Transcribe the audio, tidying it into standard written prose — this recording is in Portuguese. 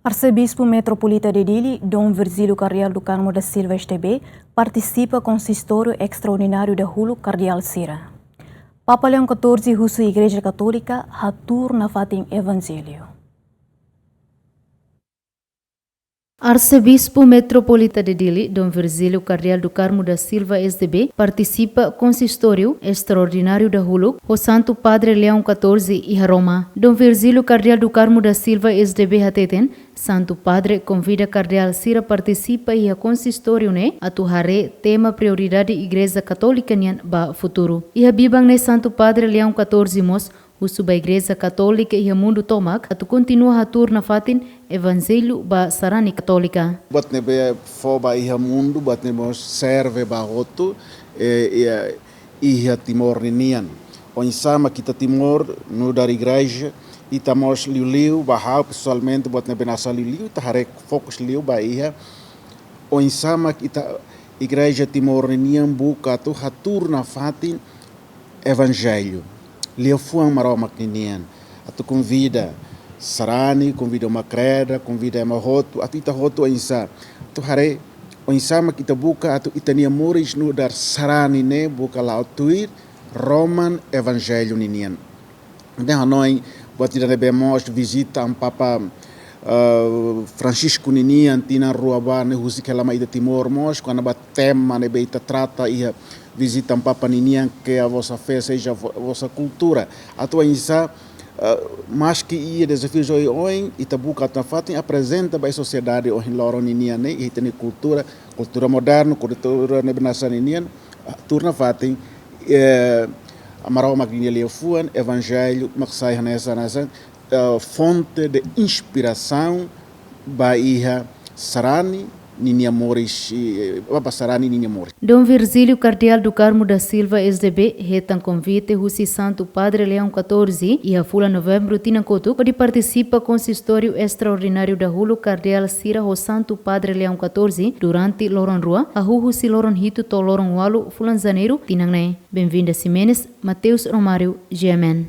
Arcebispo Metropolita de Díli, Dom Virgilio Cardeal do Carmo Da Silva SDB partisipa Konsistóriu extraordinário dahuluk Cardeál sira. Papa Leão XIV husu igreja katólika hatuur nafatin evangellu. Arcebispo Metropolita de Díli, Dom Virgilio Cardeal do Carmo Da Silva SDB participa Konsistóriu extraordinário dahuluk o Santo Padre Leão XIV e Roma. Dom Virgilio Cardeal do Carmo Da Silva SDB hateten Santo Padre convida Cardeál sira participa e a Konsistóriu ne atuhare tema prioridade igreja katólika nian ba futuro. E a bibang ne Santo Padre Leão XIV mos husu ba igreja katólika e a mundo tomak atu continua hatuur nafatin evangellu ba sarani katólika. Bat nebe foba iha mundo, bat nebe serve ba roto iha timor ninian. O sama kita timor no dar igreja e estamos liu bahau pessoalmente bat nebe nasa liu tahare fokus liu ba iha. O sama kita igreja timor ninian buka tu hatuur nafatin evangellu. Liu fuang maromak ninian. Atu convida sarani, convida uma creda, convida uma roto, atu ita roto insa. Tu hare o insama kita buka atu itania moris no dar sarani ne buka la hatuur Roman evangellu ninian. Então nós botida nebemos visita Papa Francisco ninian tina ruaba ne husi kela mai de Timor mos quando ba tema ne beita trata e visita Papa ninian que a vossa fé seja a vossa cultura. Atu insa mas que ia desafios hoje e tabuca nafatin apresenta para a sociedade hoje loro ninian né e tem cultura moderna, cultura nebnasa ninian turna fatin amarau magnilia lefuan evangelho maksai nessa fonte de inspiração baia sarani Ninha Moris, Sarani Ninha Moris. Dom Virgilio Cardeal do Carmo Da Silva SDB retan convite husi Santo Padre Leão XIV e a fula novembro tinankotuk para participa Konsistóriu extraordinário dahuluk Cardeál sira o Santo Padre Leão XIV durante loron rua a husi loron hito to loron walu fulan janeiro tinangne. Bem-vinda Simenes, Mateus Romário, GMN.